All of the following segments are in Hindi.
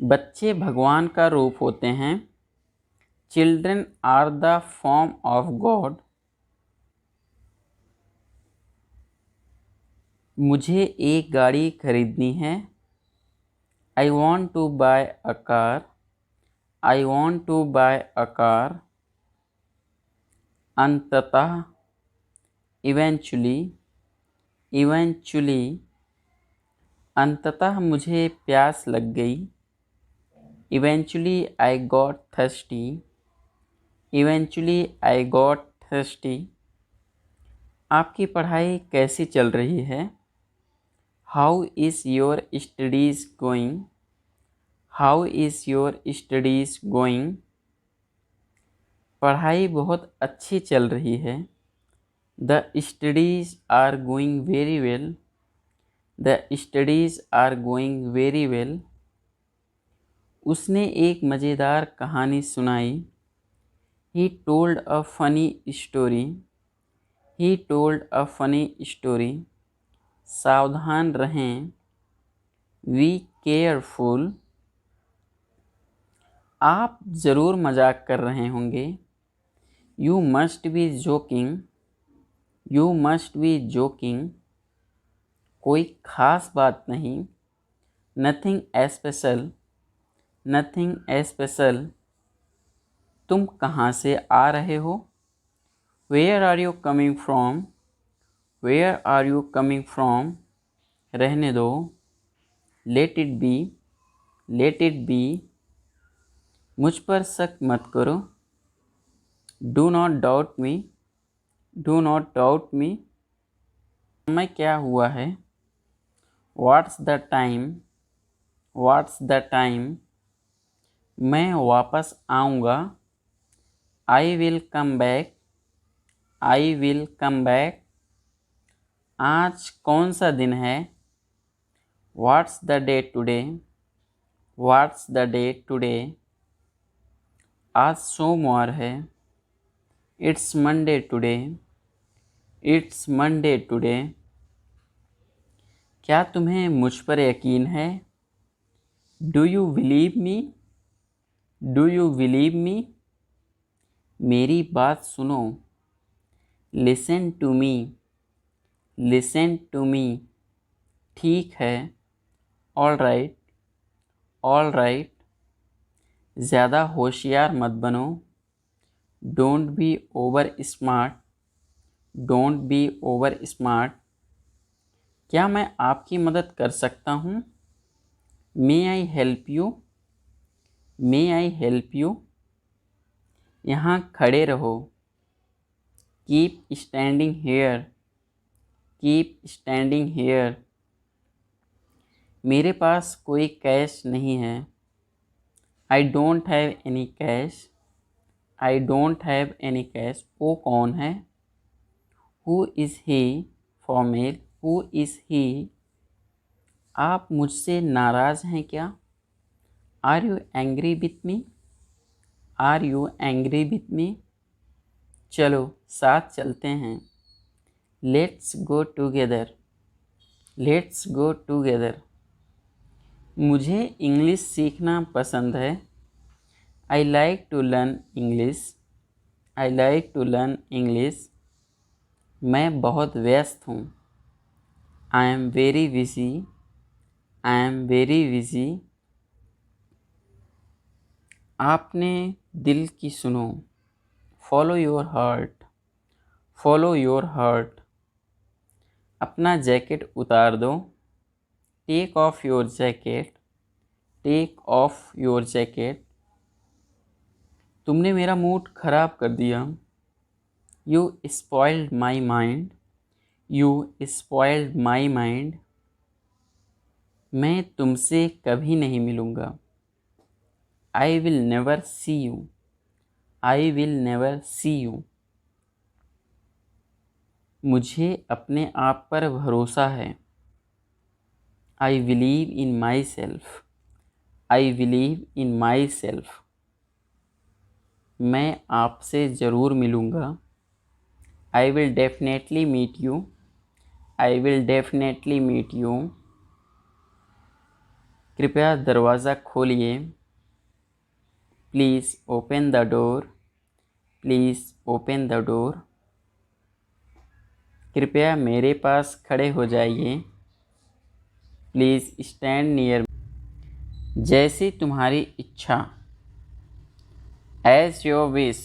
बच्चे भगवान का रूप होते हैं। Children are the form of God. मुझे एक गाड़ी खरीदनी है। I want to buy a car. I want to buy a car. अंततः, इवेंचुअली, इवेंचुअली, अंततः मुझे प्यास लग गई। Eventually I got thirsty. Eventually I got thirsty. आपकी पढ़ाई कैसी चल रही है? How is your studies going? How is your studies going? पढ़ाई बहुत अच्छी चल रही है। The studies are going very well. The studies are going very well. उसने एक मज़ेदार कहानी सुनाई। He told a funny story. He told a funny story. सावधान रहें। Be careful. आप ज़रूर मजाक कर रहे होंगे। You must be joking. You must be joking. कोई ख़ास बात नहीं। Nothing special. Nothing special. तुम कहाँ से आ रहे हो? Where are you coming from? Where are you coming from? रहने दो। Let it be. Late it be. मुझ पर शक मत करो। Do not doubt me. Do not doubt me. समय क्या हुआ है? What's the time? What's the time? मैं वापस आऊँगा। I will come back. I will come back. आज कौन सा दिन है? What's the day today? What's the day today? आज सोमवार है। It's Monday today. It's Monday today. क्या तुम्हें मुझ पर यकीन है? Do you believe me? Do you believe me? मेरी बात सुनो। Listen to me. Listen to me. ठीक है। All right. All right. ज़्यादा होशियार मत बनो। Don't be over smart. Don't be over smart. क्या मैं आपकी मदद कर सकता हूँ? May I help you? May I help you? यहाँ खड़े रहो। Keep standing here. Keep standing here. मेरे पास कोई कैश नहीं है। I don't have any cash. I don't have any cash. वो कौन है? Who is he? Formal. Who is he? आप मुझसे नाराज़ हैं क्या? Are you angry with me? Are you angry with me? चलो साथ चलते हैं। Let's go together. Let's go together. मुझे इंग्लिश सीखना पसंद है। I like to learn English. I like to learn English. मैं बहुत व्यस्त हूँ। I am very busy. I am very busy. आपने दिल की सुनो। Follow your heart. Follow your heart. अपना जैकेट उतार दो। Take off your jacket. Take off your jacket. तुमने मेरा मूड ख़राब कर दिया। You spoiled my mind. You spoiled my mind. मैं तुमसे कभी नहीं मिलूँगा। I will never see you. I will never see you. मुझे अपने आप पर भरोसा है। I believe in myself. I believe in myself. मैं आपसे ज़रूर मिलूँगा। I will definitely meet you. I will definitely meet you. कृपया दरवाज़ा खोलिए। Please open the door. Please open the door. कृपया मेरे पास खड़े हो जाइए। Please stand near. जैसी तुम्हारी इच्छा। एज योर विश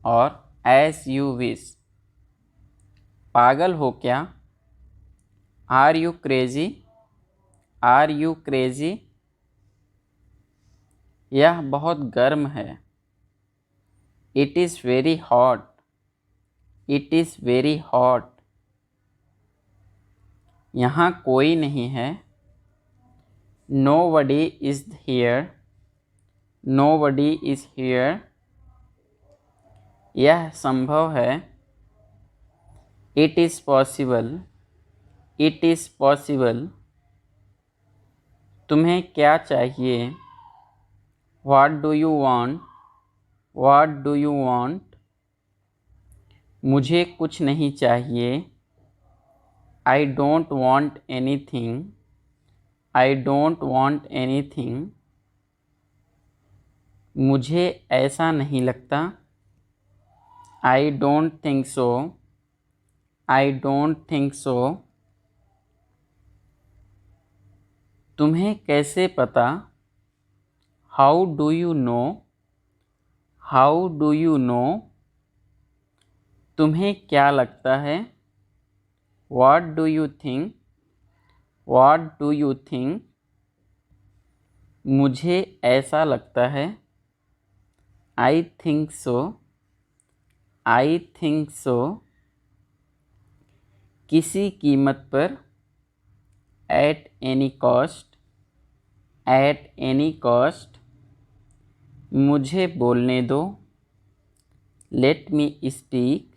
और एज यू विश। पागल हो क्या? Are you crazy? Are you crazy? यह बहुत गर्म है। It is very hot. It is very hot. यहाँ कोई नहीं है। Nobody is here. Nobody is here. यह संभव है। It is possible. It is possible. तुम्हें क्या चाहिए? What do you want? What do you want? मुझे कुछ नहीं चाहिए। I don't want anything. I don't want anything. मुझे ऐसा नहीं लगता। I don't think so. I don't think so. तुम्हें कैसे पता? How do you know? How do you know? तुम्हें क्या लगता है? What do you think? What do you think? मुझे ऐसा लगता है। I think so. I think so. किसी कीमत पर। At any cost. At any cost. मुझे बोलने दो। Let me speak.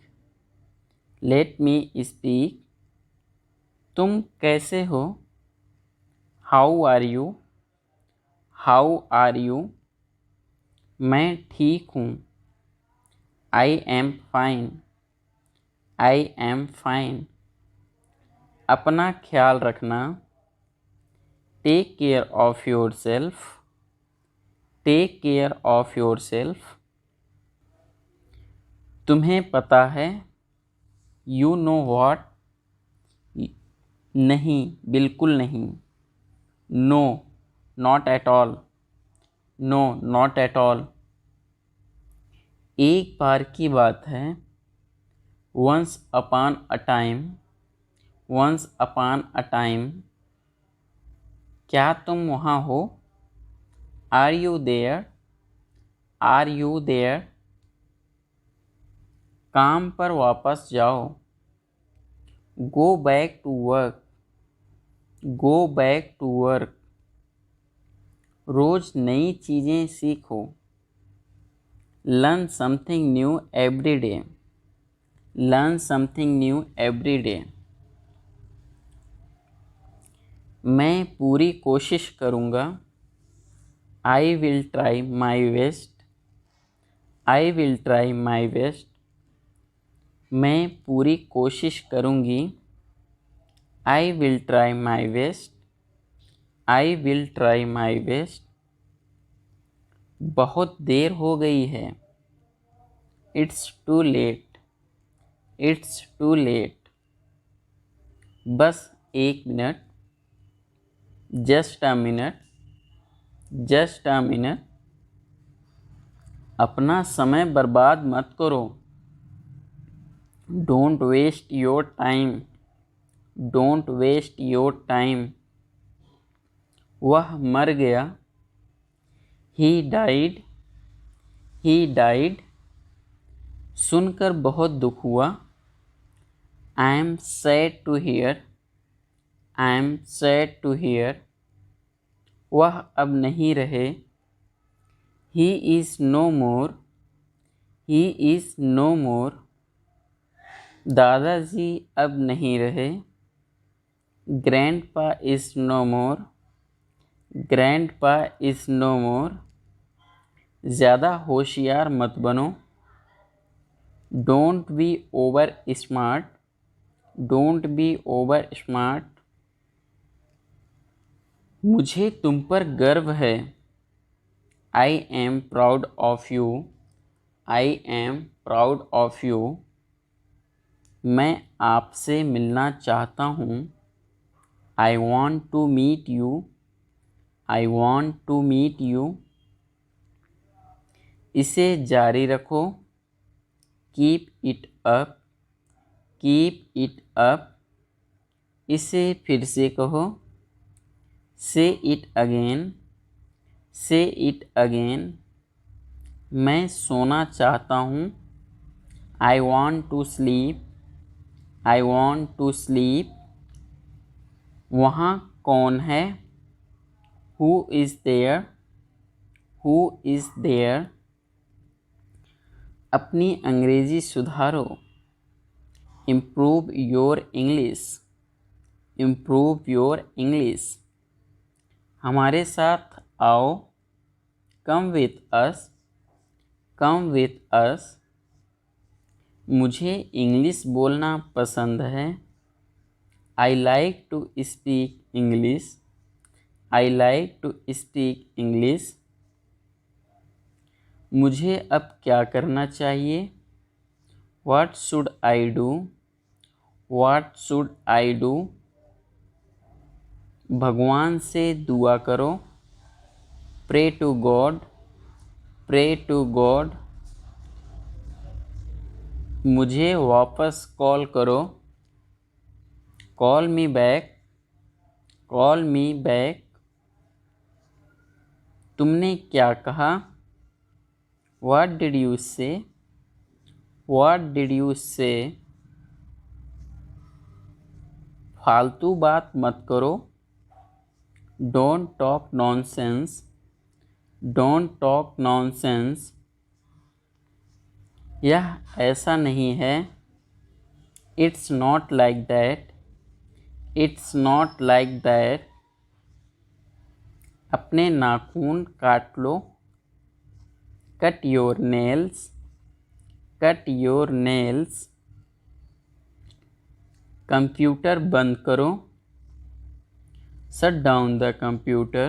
Let me speak. तुम कैसे हो? How are you? How are you? मैं ठीक हूँ। I am fine. I am fine. अपना ख्याल रखना। Take care of yourself. Take care of yourself. तुम्हें पता है। You know what? नहीं, बिल्कुल नहीं। No, not at all. No, not at all. एक बार की बात है। Once upon a time. Once upon a time. क्या तुम वहाँ हो? Are you there? Are you there? काम पर वापस जाओ। Go back to work. Go back to work. रोज नई चीज़ें सीखो। Learn something new every day. Learn something new every day. मैं पूरी कोशिश करूँगा। I will try my best. I will try my best. मैं पूरी कोशिश करूँगी। I will try my best. I will try my best. बहुत देर हो गई है। It's too late. It's too late. बस एक minute. Just a minute. Just a minute. अपना समय बर्बाद मत करो। Don't waste your time. Don't waste your time. वह मर गया। He died. He died. सुनकर बहुत दुख हुआ। I am sad to hear. I am sad to hear. वह अब नहीं रहे। He is no more. He is no more. दादाजी अब नहीं रहे। Grandpa is no more. Grandpa is no more. ज़्यादा होशियार मत बनो। Don't be over smart. Don't be over smart. मुझे तुम पर गर्व है। I am proud of you. I am proud of you. मैं आपसे मिलना चाहता हूँ। I want to meet you. I want to meet you. इसे जारी रखो। Keep it up. Keep it up. इसे फिर से कहो। Say it again. Say it again. मैं सोना चाहता हूँ। I want to sleep. I want to sleep. वहाँ कौन है? Who is there? Who is there? अपनी अंग्रेज़ी सुधारो। Improve your English. Improve your English. हमारे साथ आओ। Come with us. Come with us. मुझे इंग्लिश बोलना पसंद है। I like to speak English. I like to speak English. मुझे अब क्या करना चाहिए? What should I do? What should I do? भगवान से दुआ करो। Pray to God. Pray to God. मुझे वापस कॉल करो। Call me back. Call me back. तुमने क्या कहा? What did you say? What did you say? फालतू बात मत करो। Don't talk nonsense. Don't talk nonsense. यह ऐसा नहीं है। It's not like that. It's not like that. अपने नाखून काट लो। Cut your nails. Cut your nails. Computer बंद करो। Shut down the computer.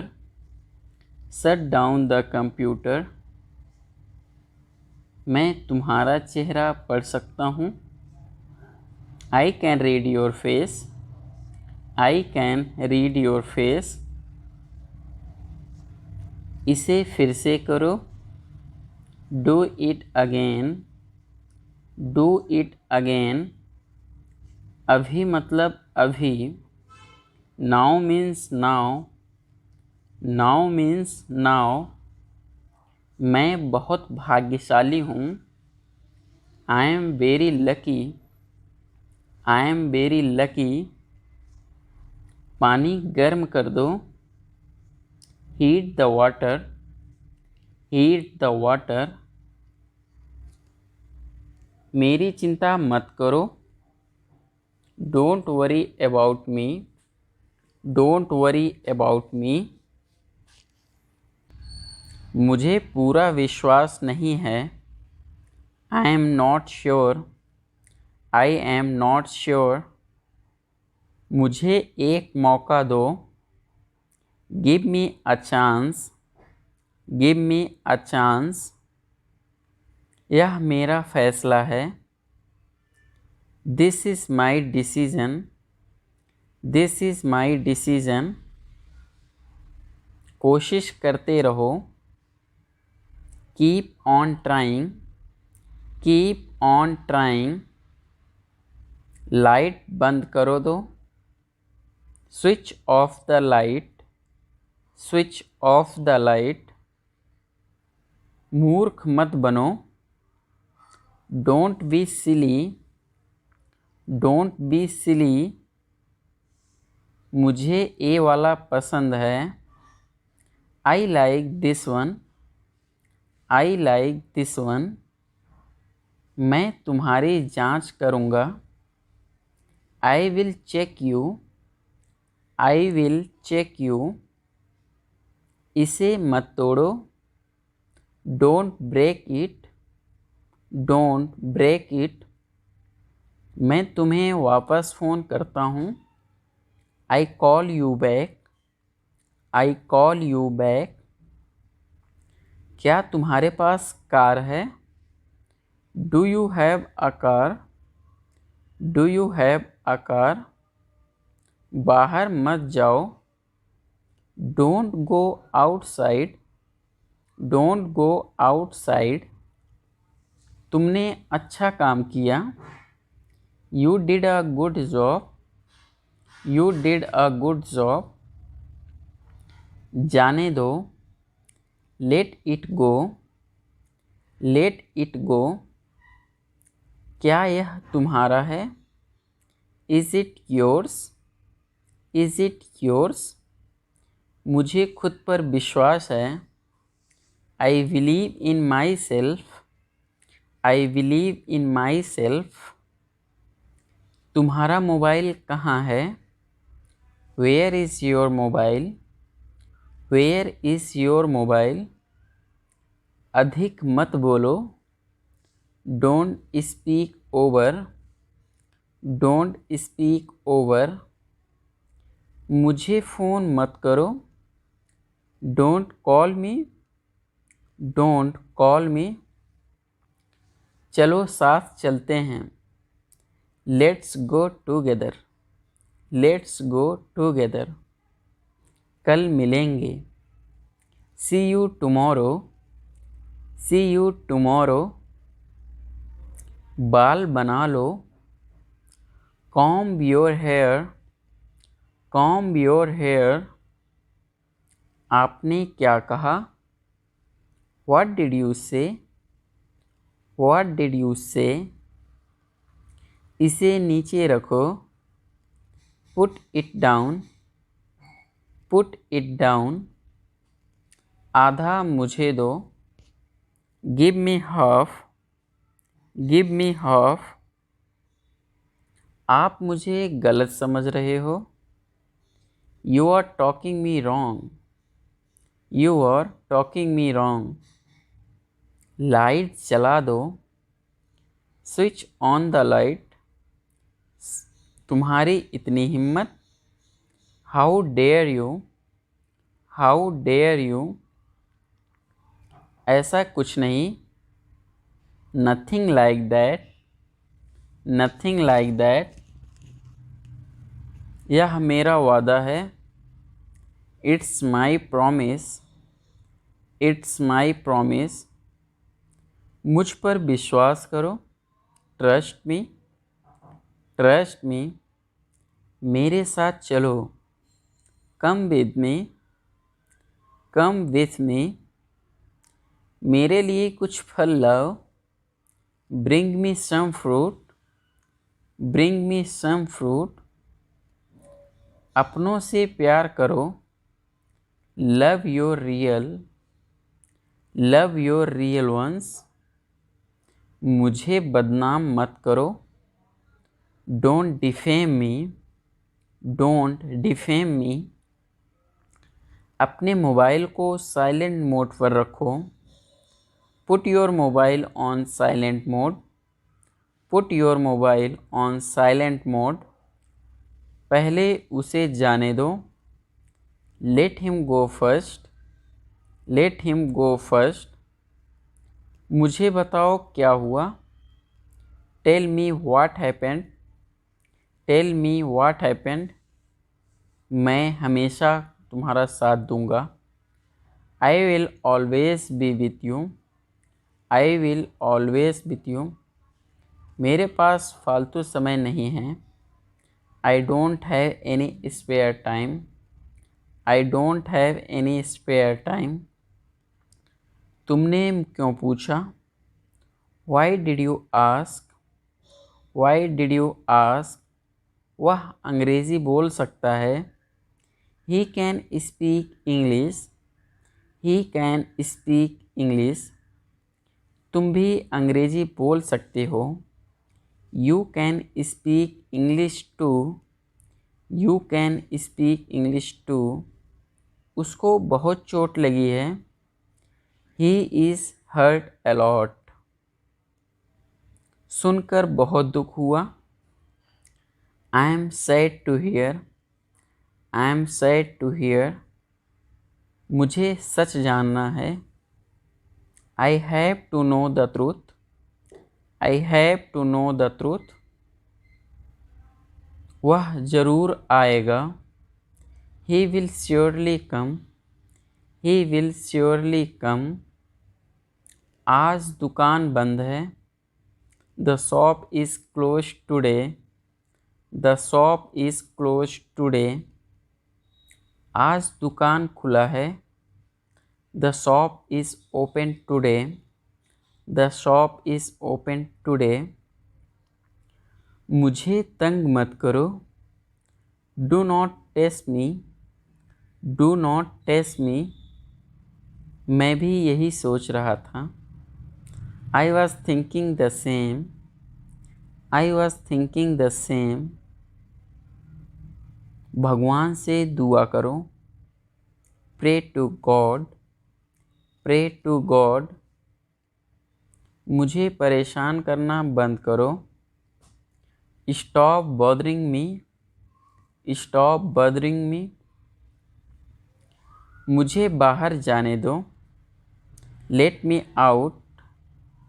Shut down the computer. मैं तुम्हारा चेहरा पढ़ सकता हूँ। I can read your face. I can read your face. इसे फिर से करो। Do it again. Do it again. अभी मतलब अभी। Now means now. Now means now. मैं बहुत भाग्यशाली हूँ। I am very lucky. I am very lucky. पानी गर्म कर दो। Heat the water. Heat the water. मेरी चिंता मत करो। Don't worry about me. Don't worry about me. मुझे पूरा विश्वास नहीं है। I am not sure. I am not sure. मुझे एक मौका दो। Give me a chance. Give me a chance. यह मेरा फैसला है। This is my decision. This is my decision. कोशिश करते रहो। Keep on trying. Keep on trying. Light बंद करो दो। Switch off the light. Switch off the light. मूर्ख मत बनो। Don't be silly. Don't be silly. मुझे ये वाला पसंद है। I like this one. I like this one. मैं तुम्हारी जांच करूँगा। I will check you. I will check you. इसे मत तोड़ो। Don't break it. Don't break it. मैं तुम्हें वापस फ़ोन करता हूँ। I call you back. I call you back. क्या तुम्हारे पास कार है? Do you have a car? Do you have a car? बाहर मत जाओ। Don't go outside. Don't go outside. तुमने अच्छा काम किया। You did a good job. You did a good job. जाने दो। Let it go. Let it go. क्या यह तुम्हारा है? Is it yours? Is it yours? मुझे खुद पर विश्वास है। I believe in myself. I believe in myself. तुम्हारा मोबाइल कहाँ है? Where is your mobile? Where is your mobile? अधिक मत बोलो। Don't speak over. Don't speak over. मुझे फ़ोन मत करो। Don't call me. Don't call me. चलो साथ चलते हैं। Let's go together. Let's go together. कल मिलेंगे। See you tomorrow. See you tomorrow. बाल बना लो। Comb your hair. Comb your hair. आपने क्या कहा? What did you say? What did you say? इसे नीचे रखो। Put it down. Put it down. आधा मुझे दो। Give me half. Give me half. आप मुझे गलत समझ रहे हो। You are talking me wrong. You are talking me wrong. Light जला दो। Switch on the light. तुम्हारी इतनी हिम्मत। How dare you. How dare you. ऐसा कुछ नहीं। Nothing like that. Nothing like that. यह मेरा वादा है। It's my promise. It's my promise. मुझ पर विश्वास करो। Trust me. Trust me. मेरे साथ चलो। Come with me. Come with me. मेरे लिए कुछ फल लाओ। Bring me some fruit. Bring me some fruit. अपनों से प्यार करो। Love your real. Love your real ones. मुझे बदनाम मत करो। Don't defame me. Don't defame me. अपने मोबाइल को साइलेंट मोड पर रखो। Put your mobile on silent mode. Put your mobile on silent mode. पहले उसे जाने दो। Let him go first. Let him go first. मुझे बताओ क्या हुआ। Tell me what happened. Tell me what happened. मैं हमेशा तुम्हारा साथ दूंगा। I will always be with you. I will always with you. मेरे पास फालतू समय नहीं है। I don't have any spare time. I don't have any spare time. तुमने क्यों पूछा? Why did you ask? Why did you ask? वह अंग्रेज़ी बोल सकता है। He can speak English. He can speak English. तुम भी अंग्रेज़ी बोल सकते हो। You can speak English too. You can speak English too. उसको बहुत चोट लगी है। He is hurt a lot. सुनकर बहुत दुख हुआ। I am sad to hear. I am sad to hear. मुझे सच जानना है। I have to know the truth. I have to know the truth. वह जरूर आएगा। He will surely come. He will surely come. आज दुकान बंद है। The shop is close today. The shop is close today. आज दुकान खुला है। The shop is open today. The shop is open today. मुझे तंग मत करो। Do not test me. Do not test me. मैं भी यही सोच रहा था। I was thinking the same. I was thinking the same. भगवान से दुआ करो। Pray to God. Pray to God. मुझे परेशान करना बंद करो। Stop bothering me. Stop bothering me. मुझे बाहर जाने दो। Let me out.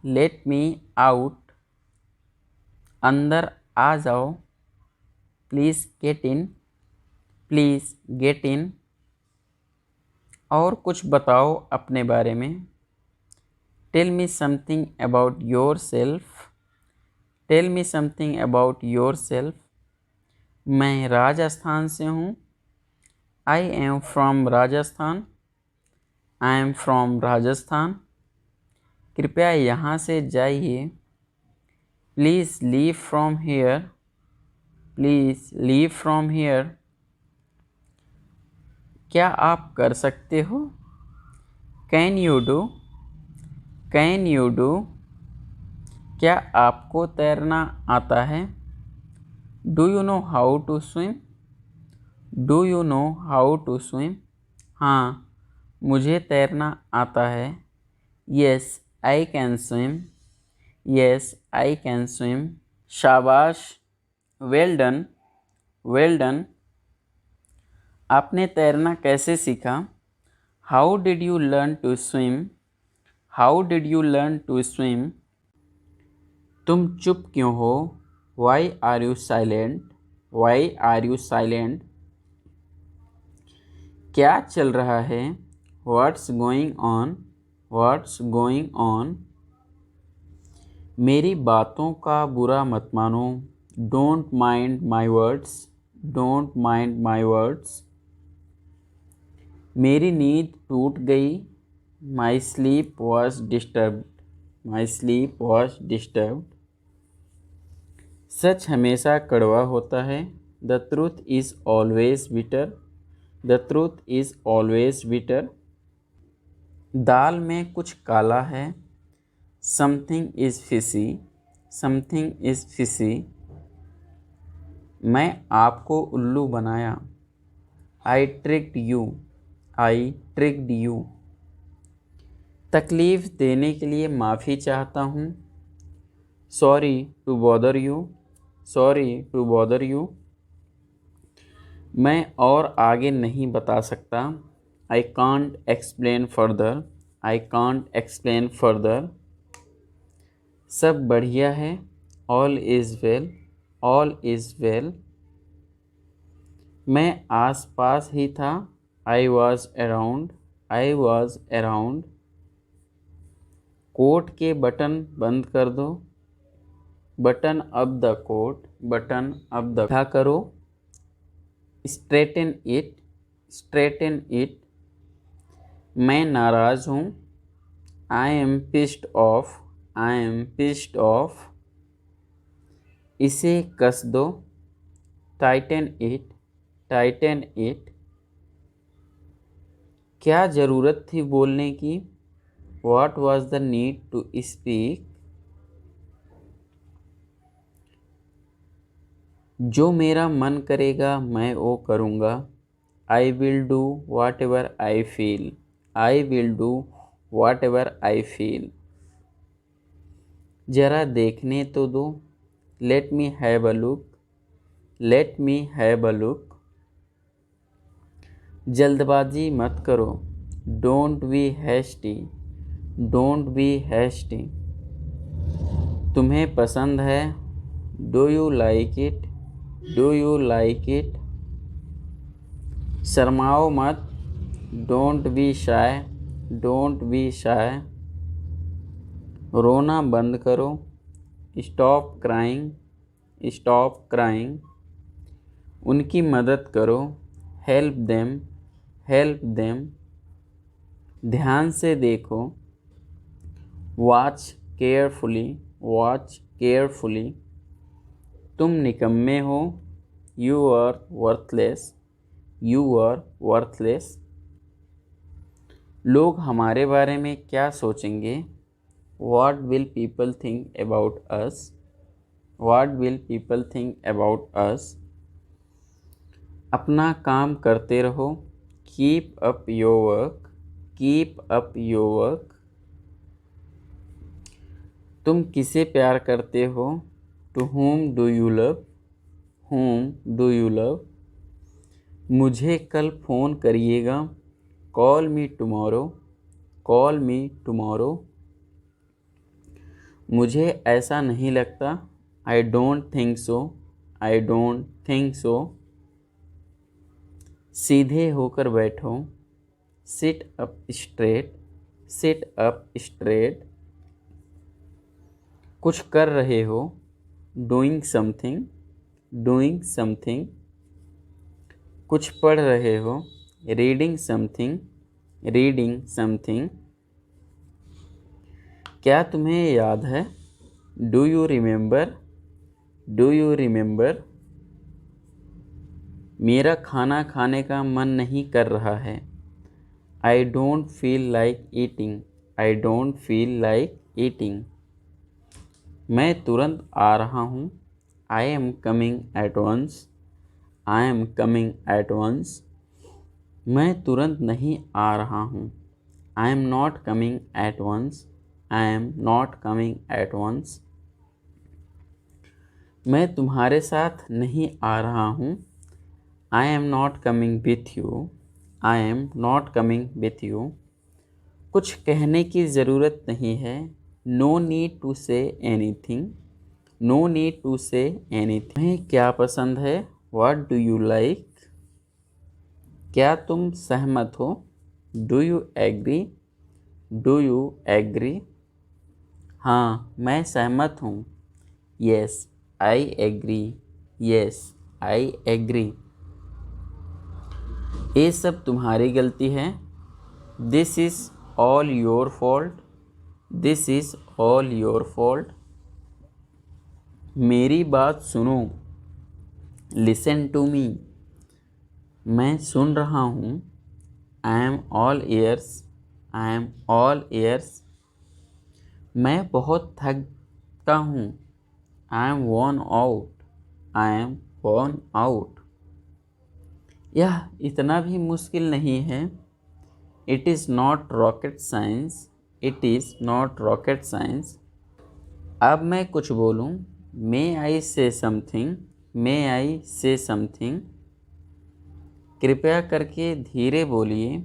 Let me out. अंदर आ जाओ। Please get in. Please get in. और कुछ बताओ अपने बारे में। Tell me something about yourself. Tell me something about yourself. मैं राजस्थान से हूँ। I am from Rajasthan. I am from Rajasthan. कृपया यहाँ से जाइए। Please leave from here. Please leave from here. क्या आप कर सकते हो? Can you do. Can you do. क्या आपको तैरना आता है? Do you know how to swim. Do you know how to swim. हाँ, मुझे तैरना आता है। Yes I can swim. Yes I can swim. शाबाश। Well done. Well done. आपने तैरना कैसे सीखा? How did you learn to swim. How did you learn to swim. तुम चुप क्यों हो? Why are you silent. Why are you silent. क्या चल रहा है? What's going on. What's going on. मेरी बातों का बुरा मत मानो। Don't mind my words. Don't mind my words. मेरी नींद टूट गई। My sleep was disturbed. My sleep was disturbed. सच हमेशा कड़वा होता है। The truth is always bitter. The truth is always bitter. दाल में कुछ काला है। Something is fishy. Something is fishy. मैं आपको उल्लू बनाया। I tricked you. I tricked you. तकलीफ़ देने के लिए माफ़ी चाहता हूँ। Sorry to bother you. Sorry to bother you. मैं और आगे नहीं बता सकता। I can't explain further. I can't explain further. सब बढ़िया है। All is well. All is well. मैं आस पास ही था। I was around. I was around. Coat के बटन बंद कर दो। Button up the coat. Button up the क्या करो। Straighten it. Straighten it. मैं नाराज़ हूँ। I am pissed off. I am pissed off. इसे कस दो। Tighten it. Tighten it. क्या ज़रूरत थी बोलने की? What was the need to speak? जो मेरा मन करेगा मैं वो करूँगा। I will do whatever I feel. I will do whatever I feel. ज़रा देखने तो दो। Let me have a look. Let me have a look. जल्दबाजी मत करो। Don't be hasty, don't be hasty. तुम्हें पसंद है, do you like it, do you like it. शर्माओ मत, don't be shy, don't be shy. रोना बंद करो, स्टॉप क्राइंग, स्टॉप क्राइंग। उनकी मदद करो, हेल्प देम, हेल्प देम। ध्यान से देखो, वॉच केयरफुली, वॉच केयरफुली। तुम निकम्मे हो, you are worthless, you are worthless. लोग हमारे बारे में क्या सोचेंगे, what will people think about us, what will people think about us. अपना काम करते रहो, keep up your work, keep up your work. तुम किसे प्यार करते हो, to whom do you love, whom do you love. मुझे कल फ़ोन करिएगा, call me tomorrow, call me tomorrow. मुझे ऐसा नहीं लगता, I don't think so, I don't think so. सीधे होकर बैठो, sit up straight, sit up straight. कुछ कर रहे हो, डूइंग समथिंग, डूइंग समथिंग। कुछ पढ़ रहे हो, रीडिंग समथिंग, रीडिंग समथिंग। क्या तुम्हें याद है, do you remember, do you remember. मेरा खाना खाने का मन नहीं कर रहा है, I don't feel like eating, I don't feel like eating. मैं तुरंत आ रहा हूँ, I am coming at once, I am coming at once. मैं तुरंत नहीं आ रहा हूँ, I am not coming at once, I am not coming at once. मैं तुम्हारे साथ नहीं आ रहा हूँ, I am not coming with you, I am not coming with you. कुछ कहने की ज़रूरत नहीं है, no need to say anything, no need to say anything. तुम्हें क्या पसंद है, व्हाट डू यू लाइक। क्या तुम सहमत हो, do you agree, do you agree. हाँ मैं सहमत हूँ, yes I agree, yes I agree. ये सब तुम्हारी गलती है, this is all your fault, this is all your fault. मेरी बात सुनो, लिसन टू मी। मैं सुन रहा हूँ, I am all years, I am all years. मैं बहुत थका हूँ, I M worn out, I am worn out. यह इतना भी मुश्किल नहीं है, it is not rocket science, it is not rocket science. अब मैं कुछ बोलूँ, मे आई से समथिंग, मे आई से समथिंग। कृपया करके धीरे बोलिए,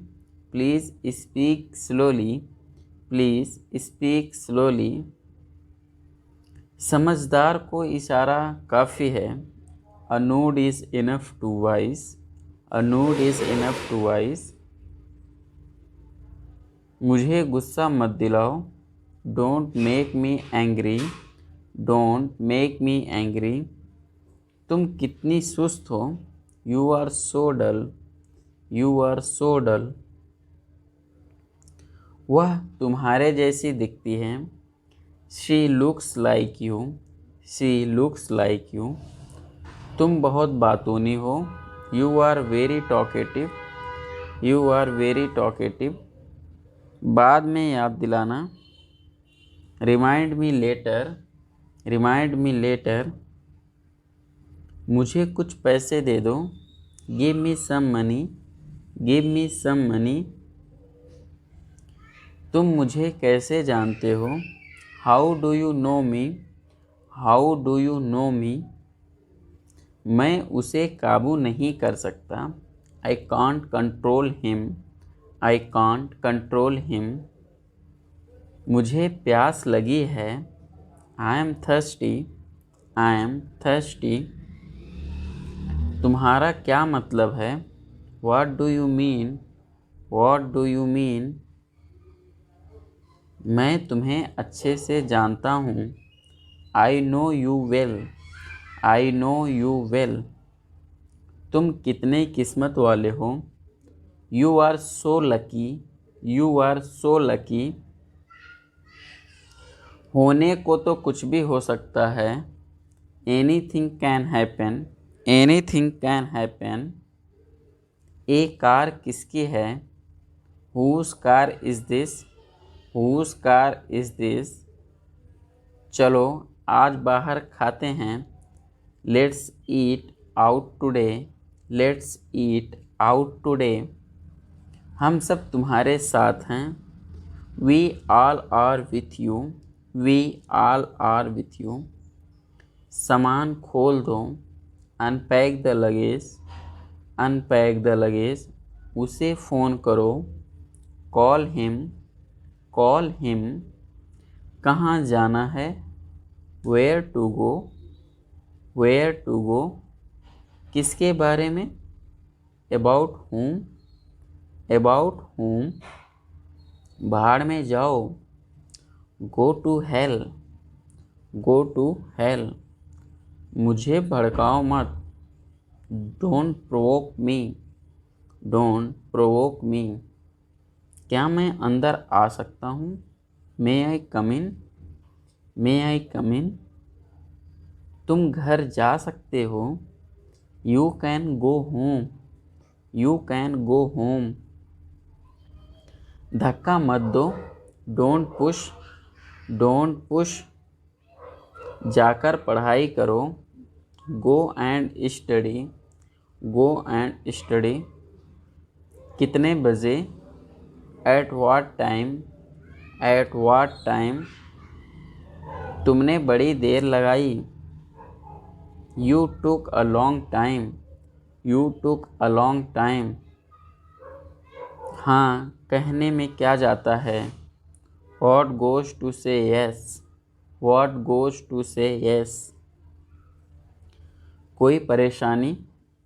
please speak slowly, please speak slowly. समझदार को इशारा काफ़ी है, a nod is enough to wise, a nod is enough to wise. मुझे गुस्सा मत दिलाओ, don't make me angry, don't make me angry. तुम कितनी सुस्त हो, you are so dull, you are so dull. वह तुम्हारे जैसी दिखती है, she looks like you, she looks like you. तुम बहुत बातूनी हो, you are very talkative, you are very talkative. बाद में याद दिलाना, remind me later, remind me later. मुझे कुछ पैसे दे दो, give me some money, give me some money. तुम मुझे कैसे जानते हो, how do you know me, how do you know me. मैं उसे काबू नहीं कर सकता, I can't control him, I can't control him. मुझे प्यास लगी है। I am thirsty. I am thirsty. तुम्हारा क्या मतलब है? What do you mean? What do you mean? मैं तुम्हें अच्छे से जानता हूँ। I know you well. I know you well. तुम कितने किस्मत वाले हो। You are so lucky. You are so lucky. होने को तो कुछ भी हो सकता है। Anything can happen. Anything can happen. ये कार किसकी है? Whose car is this? Whose car is this? चलो आज बाहर खाते हैं। Let's eat out today. Let's eat out today. हम सब तुम्हारे साथ हैं। We all are with you. We all are with you. सामान खोल दो। Unpack the luggage. Unpack the luggage. उसे फ़ोन करो। Call him. Call him. कहाँ जाना है? Where to go. Where to go. किसके बारे में? About whom। About whom। भाड़ में जाओ। Go to hell. Go to hell. मुझे भड़काओ मत। Don't provoke me. Don't provoke मी। क्या मैं अंदर आ सकता हूँ? मे आई कम इन। मे आई कम इन। तुम घर जा सकते हो। You can go home. You can go home. धक्का मत दो। Don't push. Don't push. जाकर पढ़ाई करो। Go and study. Go and study. कितने बजे? At what time. At what time. तुमने बड़ी देर लगाई। You took a long time. You took a long time. हाँ कहने में क्या जाता है? व्हाट गोज़ टू से यस। व्हाट गोज़ टू से यस। कोई परेशानी?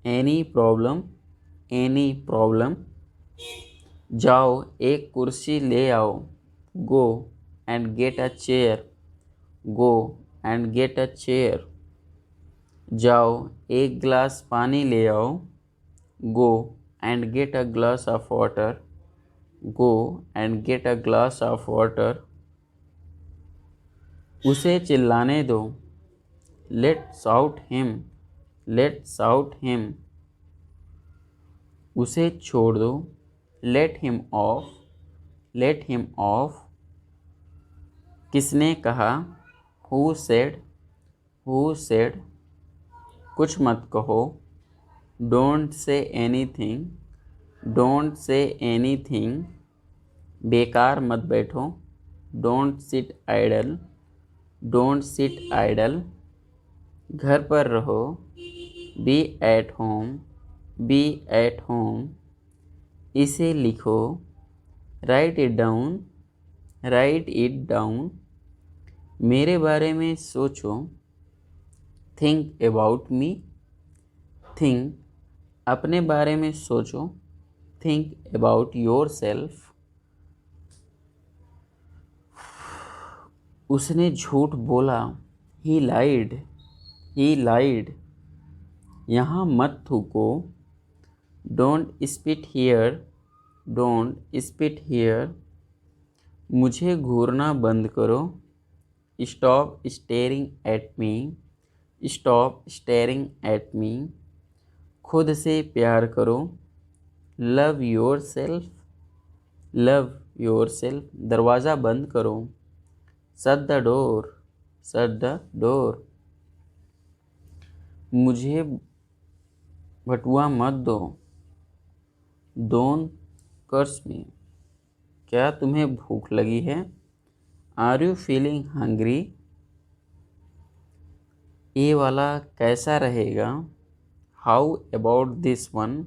Any problem. Any problem. जाओ एक कुर्सी ले आओ। Go and get a chair. Go and get a chair. जाओ एक गिलास पानी ले आओ। Go and get a glass of water. Go and get a glass of water. उसे चिल्लाने दो। Let's out him. Let's out him. उसे छोड़ दो। Let him of. Let him of. किसने कहा? Who said. Who said. कुछ मत कहो। Don't say anything. Don't say anything. बेकार मत बैठो। Don't sit idle. Don't sit idle. घर पर रहो। Be at home. Be at home. इसे लिखो। Write it down. Write it down. मेरे बारे में सोचो। Think about me. थिंक अपने बारे में सोचो। Think about yourself. उसने झूठ बोला। He lied. He lied. यहाँ मत थूको। Don't spit here. Don't spit here. मुझे घूरना बंद करो। Stop staring at me. Stop staring at me. खुद से प्यार करो। Love yourself. Love yourself. दरवाज़ा बंद करो। Shut the door. Shut the door. मुझे भटुआ मत दो। Don't curse me. क्या तुम्हें भूख लगी है? Are you feeling hungry? ये वाला कैसा रहेगा? How about this one?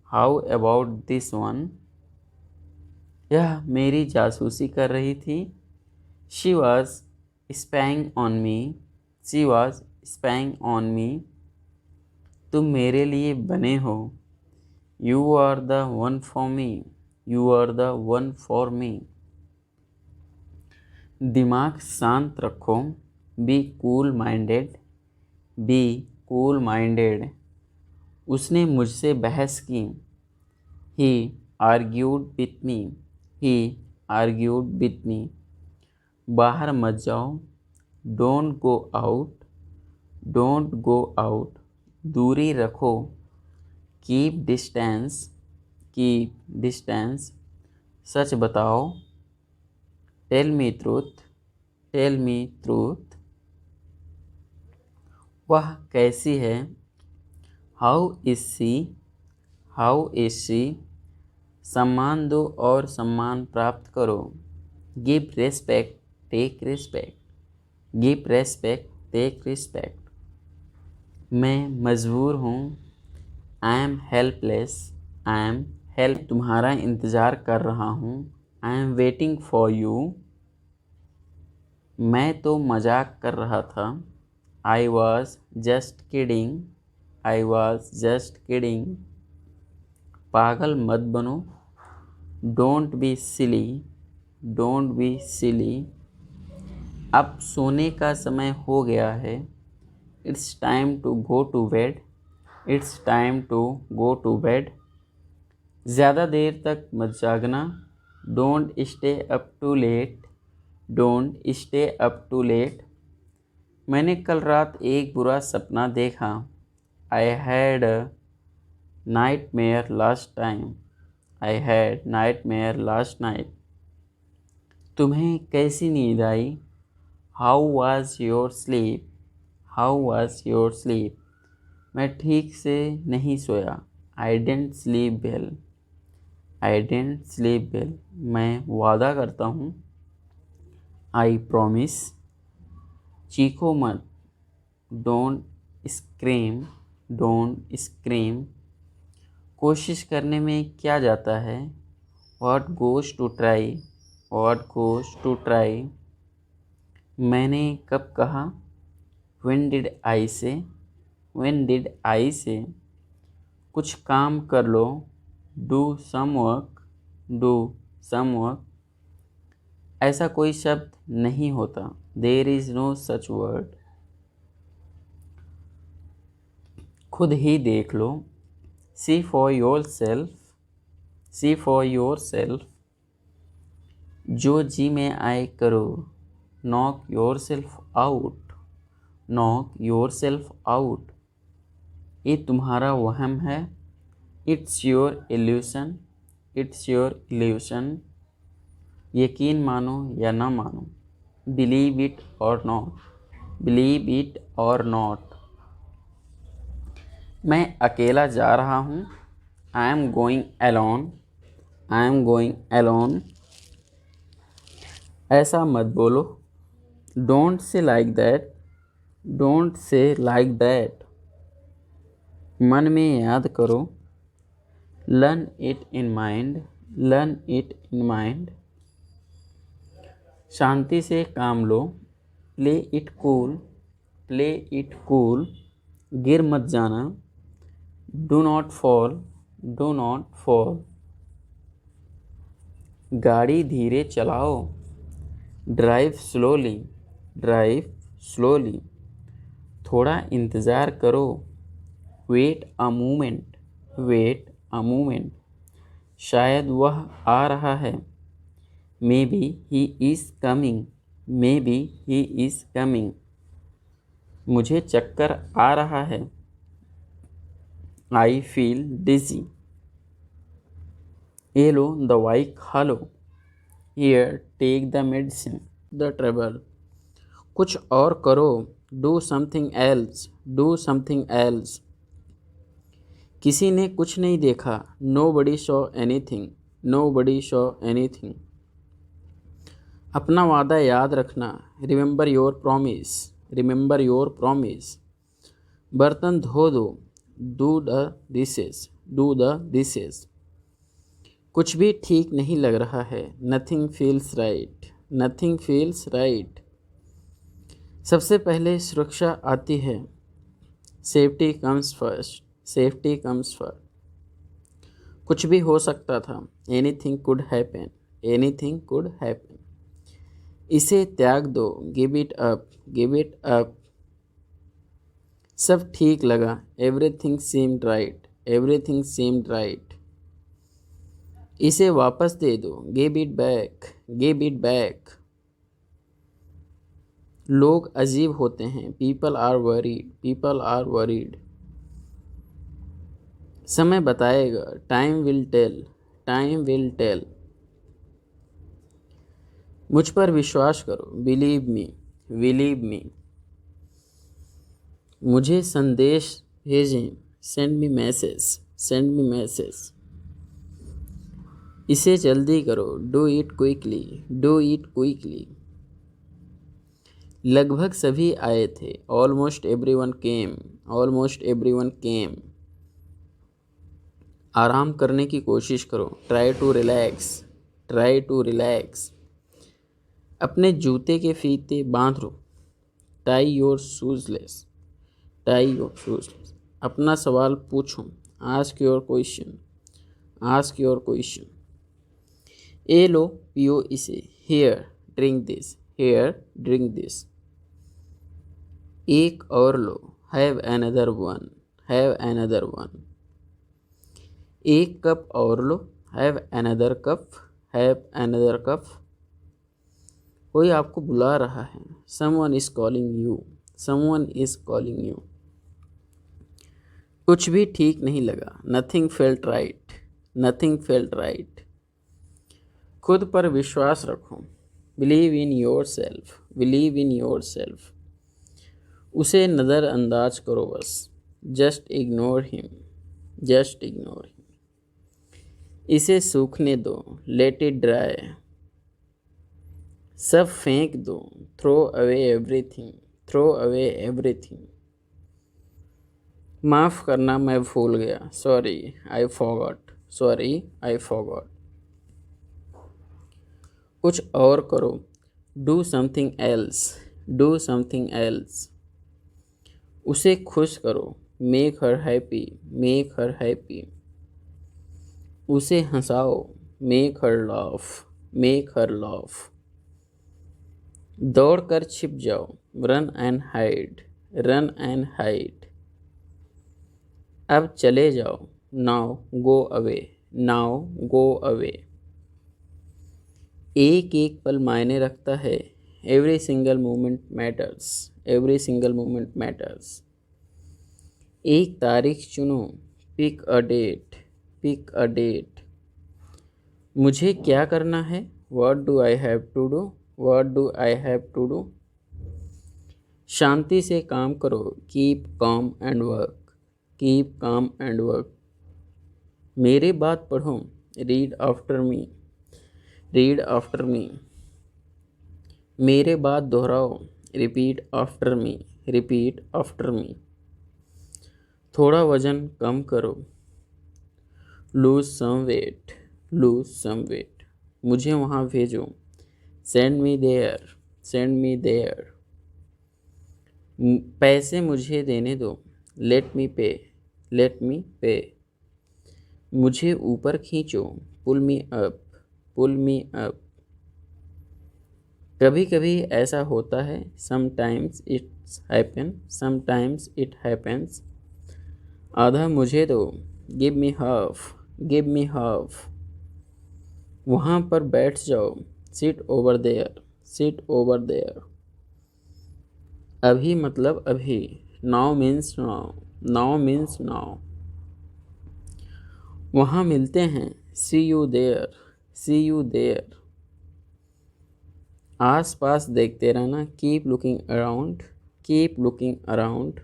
How about this one? यह मेरी जासूसी कर रही थी। She was spying on me. She was spying on me. तुम मेरे लिए बने हो। You are the one for me. You are the one for me. दिमाग शांत रखो। Be cool minded. Be cool minded. उसने मुझसे बहस की। He argued with me. He argued with me. बाहर मत जाओ। Don't go out. Don't go out. दूरी रखो। Keep distance. Keep distance. सच बताओ। Tell me truth. Tell me truth. वह कैसी है। How is she. How is she. सम्मान दो और सम्मान प्राप्त करो। Give respect take respect. Give respect take respect. मैं मजबूर हूँ। I am helpless. I am help. तुम्हारा इंतज़ार कर रहा हूँ। I am waiting for you. मैं तो मजाक कर रहा था। I was just kidding. I was just kidding. पागल मत बनो। Don't be silly. Don't be silly. अब सोने का समय हो गया है। It's time to go to bed. It's time to go to bed. ज़्यादा देर तक मत जागना। Don't stay up too late. Don't stay up too late. मैंने कल रात एक बुरा सपना देखा। I had a nightmare last time. I had nightmare last night. तुम्हें कैसी नींद आई। How was your sleep. How was your sleep. मैं ठीक से नहीं सोया। I didn't sleep well. I didn't sleep well. मैं वादा करता हूँ। I promise. चीखो मत। Don't scream. Don't scream. कोशिश करने में क्या जाता है। What goes to try. What goes to try. मैंने कब कहा। व्हेन डिड आई से। व्हेन डिड आई से। कुछ काम कर लो। Do some work. Do some work. ऐसा कोई शब्द नहीं होता। There is no such word. खुद ही देख लो। See for yourself. See for yourself. जो जी में आए करो। Knock yourself out. Knock yourself out. ये तुम्हारा वहम है। It's your illusion. It's your illusion. यकीन मानो या ना मानो। Believe it or not. Believe it or not. मैं अकेला जा रहा हूँ। I am going alone. I am going alone. ऐसा मत बोलो। Don't say like that. Don't say like that. मन में याद करो। Learn it in mind. Learn it in mind. शांति से काम लो। Play it cool. Play it cool. गिर मत जाना। Do not fall. Do not fall. गाड़ी धीरे चलाओ। Drive slowly. Drive slowly. थोड़ा इंतज़ार करो। Wait a moment. Wait a moment. शायद वह आ रहा है। Maybe he is coming. Maybe he is coming. मुझे चक्कर आ रहा है। I feel dizzy. ये लो दवाई खा लो। Here take the medicine. The treble. कुछ और करो। Do something else. Do something else. किसी ने कुछ नहीं देखा। Nobody saw anything. Nobody saw anything. अपना वादा याद रखना। Remember your promise. Remember your promise. बर्तन धो दो। Do the dishes. Do the dishes. कुछ भी ठीक नहीं लग रहा है, nothing feels right, nothing feels right. सबसे पहले सुरक्षा आती है, safety comes first, safety comes first. कुछ भी हो सकता था, anything could happen, anything could happen. इसे त्याग दो, give it up, give it up. सब ठीक लगा, everything seemed right, everything seemed right. इसे वापस दे दो, give it back, give it back. लोग अजीब होते हैं, people are worried, people are worried. समय बताएगा, time will tell, time will tell. मुझ पर विश्वास करो, बिलीव मी, बिलीव मी। मुझे संदेश भेजें, send me message, send me message. इसे जल्दी करो, do it quickly, do it quickly. लगभग सभी आए थे, almost everyone came, almost everyone came. आराम करने की कोशिश करो, try to relax, try to relax. अपने जूते के फीते बांध लो, tie your shoelaces, tie your shoelaces. अपना सवाल पूछो, ask your question, ask your question. ए लो, पियो इसे, here drink this, here drink this. एक और लो, have another one, have another one. एक कप और लो, have another cup, have another cup. कोई आपको बुला रहा है, someone is calling you, someone is calling you. कुछ भी ठीक नहीं लगा, nothing felt right, nothing felt right. खुद पर विश्वास रखो, believe in yourself, believe in yourself. उसे नज़रअंदाज करो बस, just ignore him, just ignore him. इसे सूखने दो, लेट इट ड्राई। सब फेंक दो, throw away everything, throw away everything. माफ़ करना, मैं भूल गया, sorry I forgot, sorry I forgot. कुछ और करो, do something else, do something else. उसे खुश करो, make her happy, make her happy. उसे हंसाओ, make her laugh, make her laugh. दौड़ कर छिप जाओ, run and hide, run and hide. अब चले जाओ, now go away, now go away. एक एक पल मायने रखता है, every single moment matters, every single moment matters. एक तारीख चुनो, pick a date, pick a date. मुझे क्या करना है, what do I have to do, what do I have to do. शांति से काम करो, keep calm and work, keep calm and work. मेरे बात पढ़ो, read after me, read after me. मेरे बात दोहराओ, repeat after me, repeat after me. थोड़ा वजन कम करो, loose some weight, lose some weight. मुझे वहाँ भेजो, send me there, send me there. पैसे मुझे देने दो, लेट मी पे, लेट मी पे। मुझे ऊपर खींचो, पुल मी अप, पुल मी अप। कभी कभी ऐसा होता है, sometimes it's happen, sometimes it happens. आधा मुझे दो, give me half, give me half. वहाँ पर बैठ जाओ, sit over there, sit over there. अभी मतलब अभी, now means now, now means now. वहाँ मिलते हैं, see you there, see you there. आस पास देखते रहना, keep looking around, keep looking around.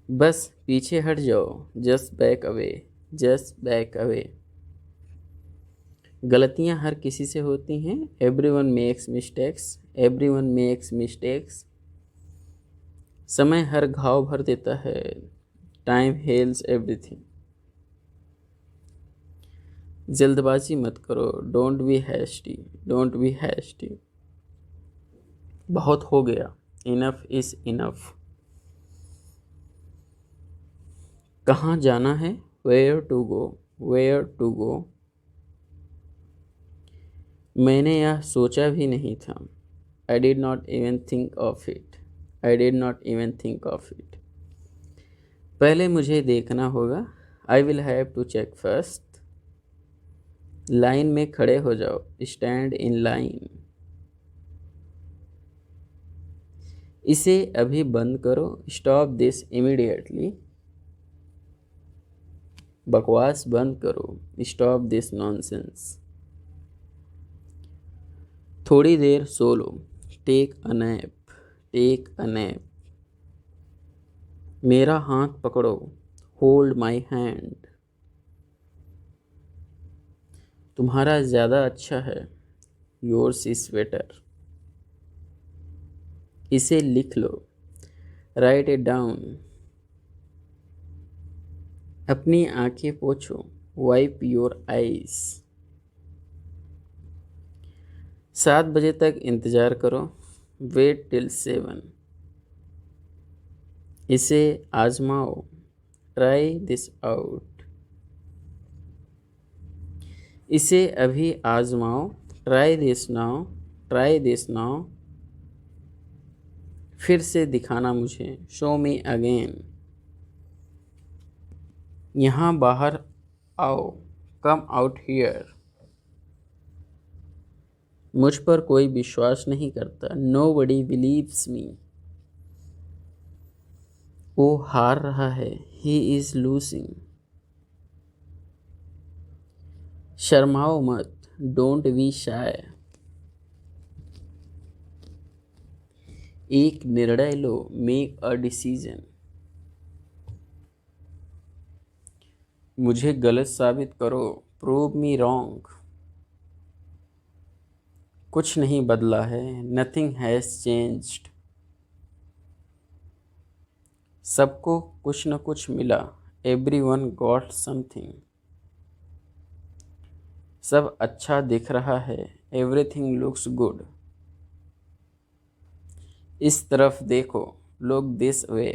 बस पीछे हट जाओ, just back away, just back away. गलतियां हर किसी से होती हैं, everyone makes mistakes, everyone makes mistakes. समय हर घाव भर देता है, टाइम हेल्स एवरीथिंग। जल्दबाजी मत करो, don't be hasty, don't be hasty. बहुत हो गया, इनफ इज इनफ। कहाँ जाना है, where to go, where to go. मैंने यह सोचा भी नहीं था, I did not even think of it, I did not even think of it. पहले मुझे देखना होगा, I will have to check first. Line में खड़े हो जाओ, स्टैंड इन लाइन। इसे अभी बंद करो, स्टॉप दिस इमीडिएटली। बकवास बंद करो, स्टॉप दिस नॉनसेंस। थोड़ी देर सो लो, take a nap, take a nap. मेरा हाथ पकड़ो, होल्ड माई हैंड। तुम्हारा ज़्यादा अच्छा है, योर्स इज बेटर। इसे लिख लो, राइट इट डाउन। अपनी आंखें पोंछो, वाइप योर आईज। 7 बजे तक इंतज़ार करो, वेट टिल 7। इसे आजमाओ, ट्राई दिस आउट। इसे अभी आजमाओ, try this now, try this now. फिर से दिखाना मुझे, शो मी अगेन। यहाँ बाहर आओ, कम आउट हियर। मुझ पर कोई विश्वास नहीं करता, नो बडी बिलीव्स मी। वो हार रहा है, ही इज लूजिंग। शर्माओ मत, डोंट बी शाय। एक निर्णय लो, मेक अ डिसीजन। मुझे गलत साबित करो, प्रूव मी रॉन्ग। कुछ नहीं बदला है, नथिंग हैज चेंज्ड। सबको कुछ न कुछ मिला, एवरीवन गॉट समथिंग। सब अच्छा दिख रहा है, एवरीथिंग लुक्स गुड। इस तरफ देखो, लुक दिस वे।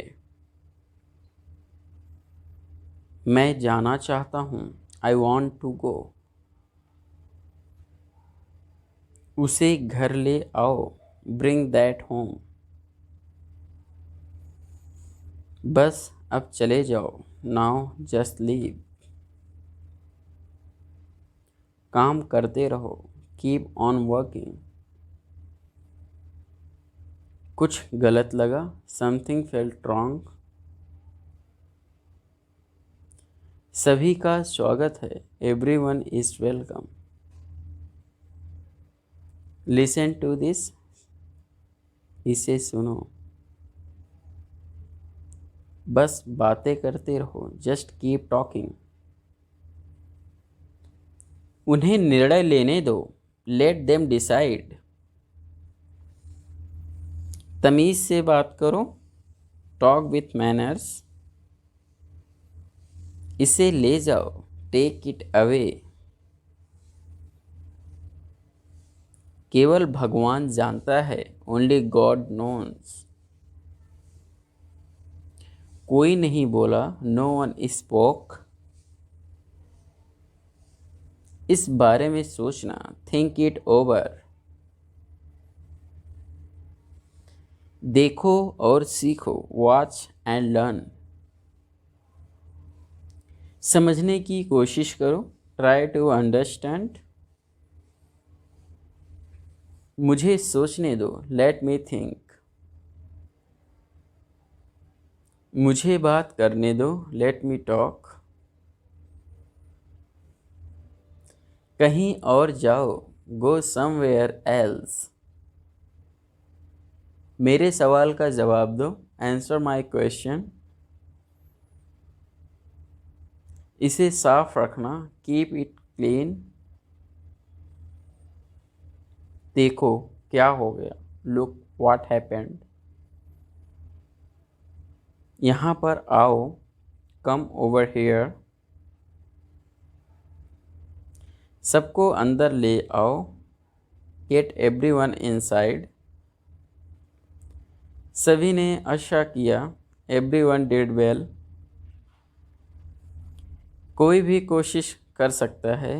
मैं जाना चाहता हूँ, आई वॉन्ट टू गो। उसे घर ले आओ, ब्रिंग दैट होम। बस अब चले जाओ, नाउ जस्ट लीव। काम करते रहो, कीप ऑन वर्किंग। कुछ गलत लगा, समथिंग फेल्ट रॉन्ग। सभी का स्वागत है, everyone is welcome. Listen to this, इसे सुनो। बस बातें करते रहो, जस्ट कीप टॉकिंग। उन्हें निर्णय लेने दो, लेट देम डिसाइड। तमीज से बात करो, टॉक विथ मैनर्स। इसे ले जाओ, टेक इट अवे। केवल भगवान जानता है, ओनली गॉड नोन्स। कोई नहीं बोला, नो वन स्पोक। इस बारे में सोचना, थिंक इट ओवर। देखो और सीखो, वॉच एंड लर्न। समझने की कोशिश करो, ट्राई टू अंडरस्टैंड। मुझे सोचने दो, लेट मी थिंक। मुझे बात करने दो, लेट मी टॉक। कहीं और जाओ, गो समवेयर एल्स। मेरे सवाल का जवाब दो, आंसर माय क्वेश्चन। इसे साफ रखना, कीप इट क्लीन। देखो क्या हो गया, लुक व्हाट हैपेंड। यहाँ पर आओ, कम ओवर हियर। सबको अंदर ले आओ, गेट एवरीवन इनसाइड। सभी ने अच्छा किया, एवरीवन डिड वेल। कोई भी कोशिश कर सकता है,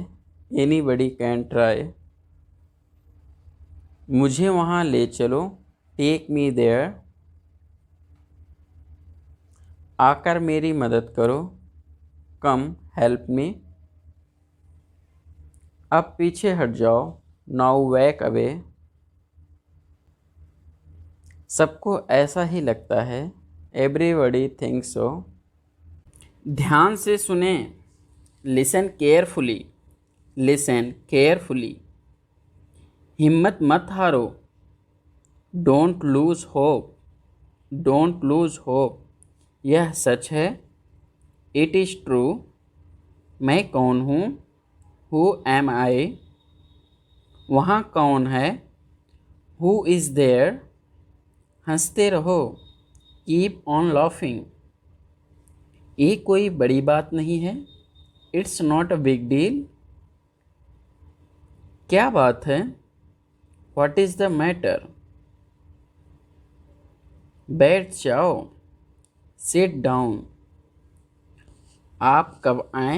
एनीबडी कैन ट्राई। मुझे वहाँ ले चलो, टेक मी देयर। आकर मेरी मदद करो, कम हेल्प मी। अब पीछे हट जाओ, नाउ बैक अवे। सबको ऐसा ही लगता है, एवरीबडी थिंक्स सो। ध्यान से सुने, लिसन केयरफुली, लिसन केयरफुली। हिम्मत मत हारो, don't lose hope, don't lose hope. यह सच है, इट इज़ ट्रू। मैं कौन हूँ, हु एम आई। वहाँ कौन है, हु इज़ देयर। हंसते रहो, कीप ऑन लाफिंग। ये कोई बड़ी बात नहीं है, it's not a big deal. क्या बात है, व्हाट इज़ द मैटर। बैठ जाओ, सिट डाउन। आप कब आए,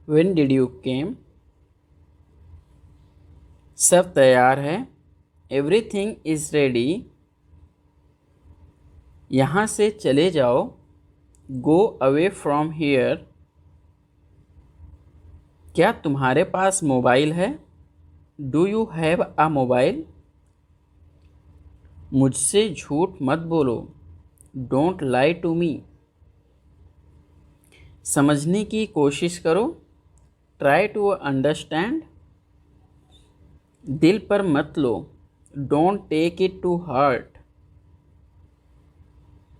व्हेन डिड यू केम। सब तैयार है, एवरीथिंग इज़ रेडी। यहाँ से चले जाओ, गो अवे फ्रॉम हियर। क्या तुम्हारे पास मोबाइल है, do you have a mobile. मुझसे झूठ मत बोलो, डोंट लाई टू मी। समझने की कोशिश करो, ट्राई टू अंडरस्टैंड। दिल पर मत लो, don't take it to heart.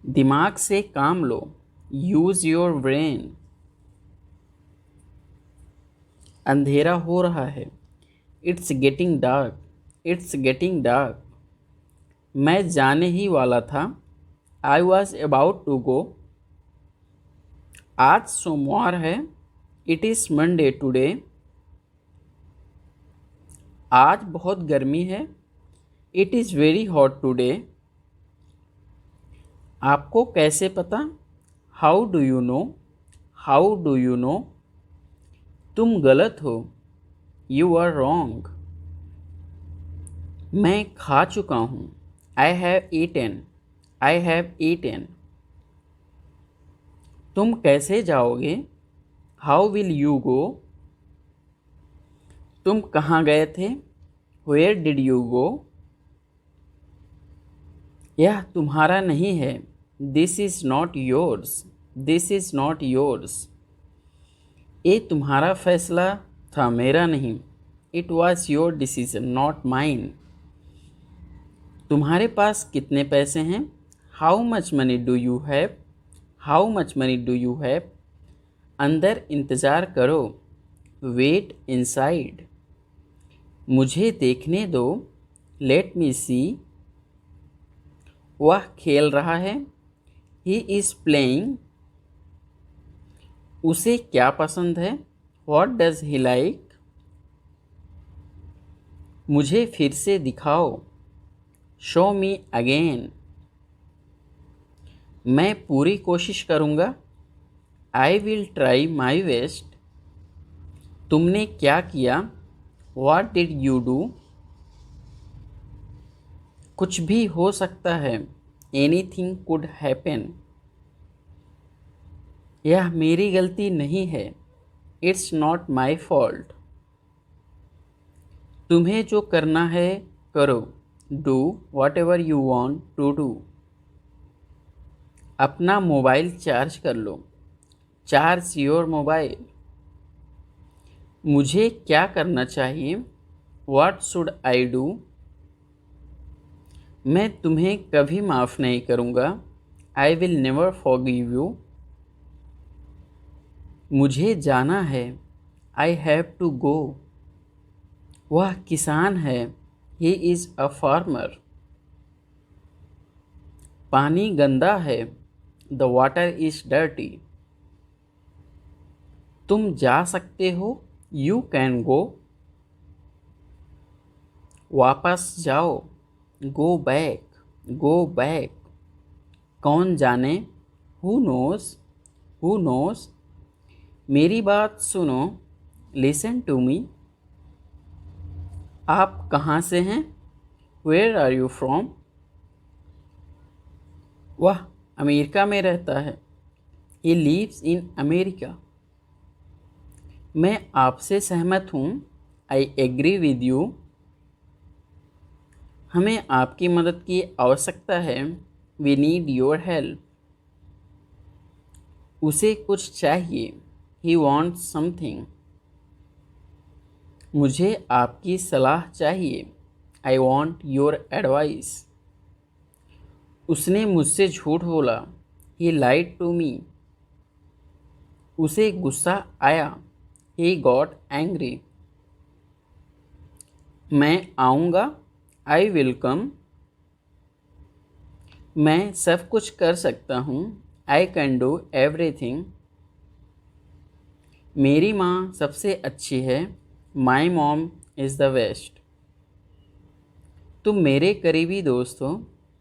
दिमाग से काम लो, यूज़ योर ब्रेन। अंधेरा हो रहा है, it's getting dark, it's getting dark. मैं जाने ही वाला था, I was about to go. आज सोमवार है, इट इज़ मंडे टुडे। आज बहुत गर्मी है, it is very hot today. आपको कैसे पता, how do you know, how do you no. तुम गलत हो, यू आर रॉन्ग। मैं खा चुका हूँ, I have eaten, I have eaten. तुम कैसे जाओगे, हाउ विल यू गो। तुम कहाँ गए थे, वेयर डिड यू गो। यह तुम्हारा नहीं है, this is not yours, this is not yours. ये तुम्हारा फैसला था, मेरा नहीं, it was your decision not mine. तुम्हारे पास कितने पैसे हैं, how much money do you have, how much money do you have. अंदर इंतज़ार करो, वेट इनसाइड। मुझे देखने दो, लेट मी सी। वह खेल रहा है, ही इज़ प्लेइंग। उसे क्या पसंद है, व्हाट डज ही लाइक। मुझे फिर से दिखाओ, शो मी अगेन। मैं पूरी कोशिश करूँगा, I will try my best. तुमने क्या किया, व्हाट डिड यू डू। कुछ भी हो सकता है, एनीथिंग कुड हैपन। यह मेरी गलती नहीं है, इट्स नॉट माई फॉल्ट। तुम्हें जो करना है करो, do whatever you want to do. अपना मोबाइल चार्ज कर लो, चार्ज योर मोबाइल। मुझे क्या करना चाहिए, व्हाट शुड आई डू। मैं तुम्हें कभी माफ़ नहीं करूँगा, आई विल नेवर फॉरगिव यू। मुझे जाना है, आई हैव टू गो। वह किसान है, ही इज़ अ फार्मर। पानी गंदा है, द वाटर इज़ डर्टी। तुम जा सकते हो, यू कैन गो। वापस जाओ, गो बैक, गो बैक। कौन जाने, हु नोस, हु नोस। मेरी बात सुनो, लिसन टू मी। आप कहाँ से हैं, वेयर आर यू फ्रॉम। वह अमेरिका में रहता है, ही लीव्स इन अमेरिका। मैं आपसे सहमत हूँ, आई एग्री विद यू। हमें आपकी मदद की आवश्यकता है, वी नीड योर हेल्प। उसे कुछ चाहिए, ही वॉन्ट्स समथिंग। मुझे आपकी सलाह चाहिए, आई वॉन्ट योर एडवाइस। उसने मुझसे झूठ बोला, ही लाइड टू मी। उसे गुस्सा आया, ही गॉट एंग्री। मैं आऊँगा, आई विल कम। मैं सब कुछ कर सकता हूँ, आई कैन डू एवरीथिंग। मेरी माँ सबसे अच्छी है, my mom is the best. तुम मेरे करीबी दोस्त हो,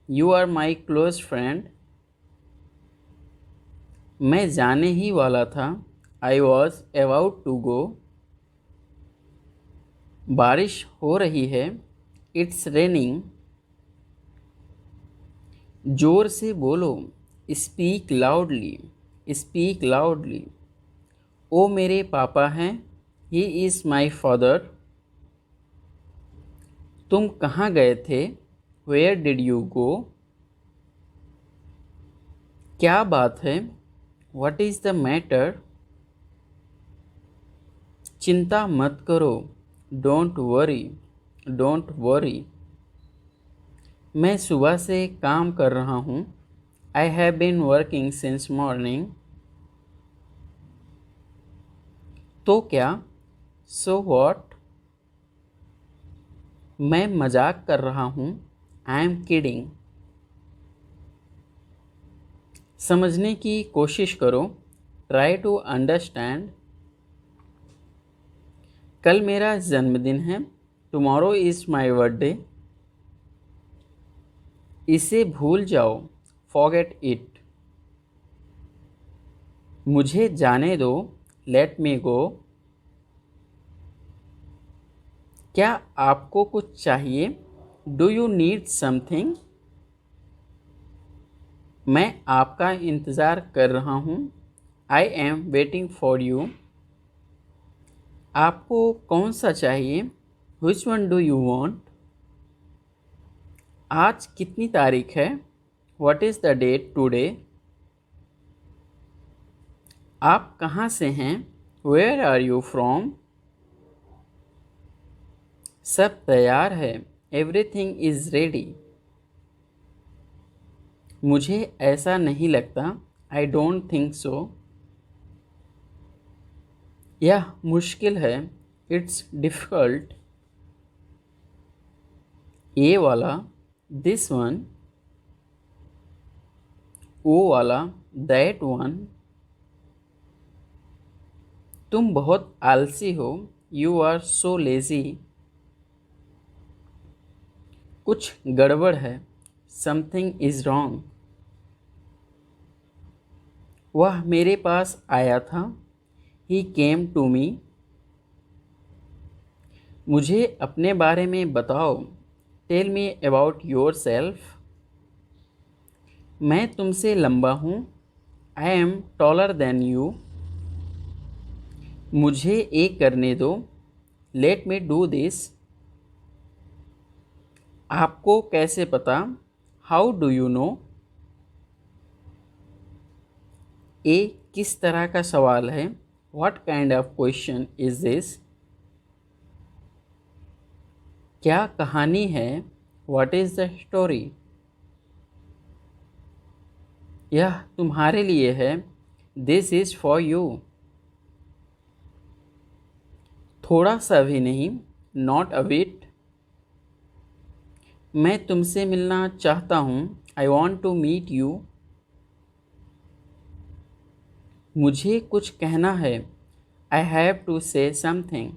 you are my close friend. मैं जाने ही वाला था, I was about to go. बारिश हो रही है, इट्स रेनिंग। जोर से बोलो, स्पीक लाउडली, स्पीक लाउडली। ओ मेरे पापा हैं, ही इज़ माई फादर। तुम कहाँ गए थे, वेयर डिड यू गो। क्या बात है, व्हाट इज़ द मैटर। चिंता मत करो, डोंट वरी, डोंट वरी। मैं सुबह से काम कर रहा हूँ, I have been working since morning. तो क्या, सो वॉट। मैं मजाक कर रहा हूँ, आई एम किडिंग। समझने की कोशिश करो, ट्राई टू अंडरस्टैंड। कल मेरा जन्मदिन है, टुमारो इज़ माई बर्थडे। इसे भूल जाओ, फॉरगेट इट। मुझे जाने दो, लेट मी गो। क्या आपको कुछ चाहिए, डू यू नीड समथिंग। मैं आपका इंतज़ार कर रहा हूँ, I am waiting for you. आपको कौन सा चाहिए, which one do you want. आज कितनी तारीख है, what is the date today. आप कहाँ से हैं, वेयर आर यू फ्रॉम। सब तैयार है, एवरीथिंग इज़ रेडी। मुझे ऐसा नहीं लगता, आई डोंट थिंक सो। यह मुश्किल है, इट्स डिफ़िकल्ट। ये वाला, दिस वन। वो वाला, दैट वन। तुम बहुत आलसी हो, यू आर सो लेज़ी। कुछ गड़बड़ है, समथिंग इज़ रॉन्ग। वह मेरे पास आया था, ही केम टू मी। मुझे अपने बारे में बताओ, tell me about yourself. मैं तुमसे लंबा हूँ, I am taller than you. मुझे ये करने दो, लेट मी डू दिस। आपको कैसे पता, हाउ डू यू नो। ये किस तरह का सवाल है, what kind of question is this. क्या कहानी है, व्हाट इज़ द स्टोरी। यह तुम्हारे लिए है, दिस इज़ फॉर यू। थोड़ा सा भी नहीं, नॉट अ बिट। मैं तुमसे मिलना चाहता हूँ, I want to meet you. मुझे कुछ कहना है, I have to say something.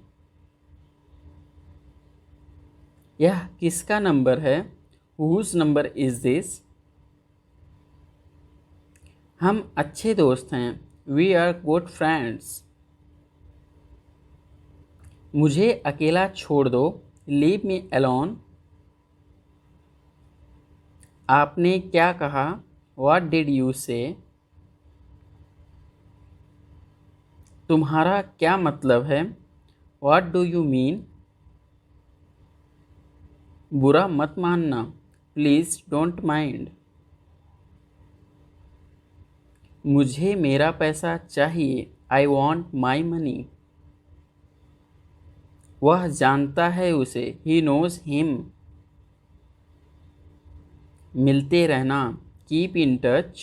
यह किसका नंबर है? Whose number is this? हम अच्छे दोस्त हैं। We are good friends. मुझे अकेला छोड़ दो। Leave me alone. आपने क्या कहा? What did you say? तुम्हारा क्या मतलब है? What do you mean? बुरा मत मानना। Please don't mind. मुझे मेरा पैसा चाहिए। I want my money. वह जानता है उसे। He knows him. मिलते रहना। Keep in touch.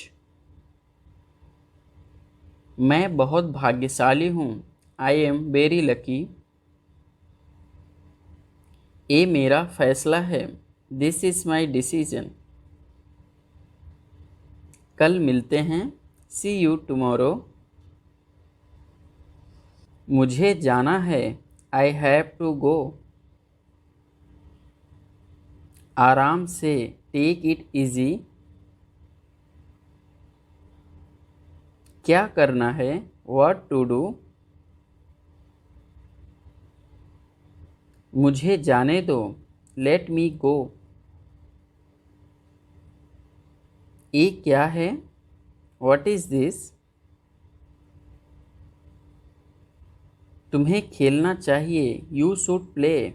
मैं बहुत भाग्यशाली हूँ। I am very lucky. ये मेरा फैसला है। This is my decision. कल मिलते हैं। See you tomorrow. मुझे जाना है। I have to go. आराम से। Take it easy. क्या करना है? What to do. मुझे जाने दो। Let me go. ये क्या है? What is this? तुम्हें खेलना चाहिए। You should play.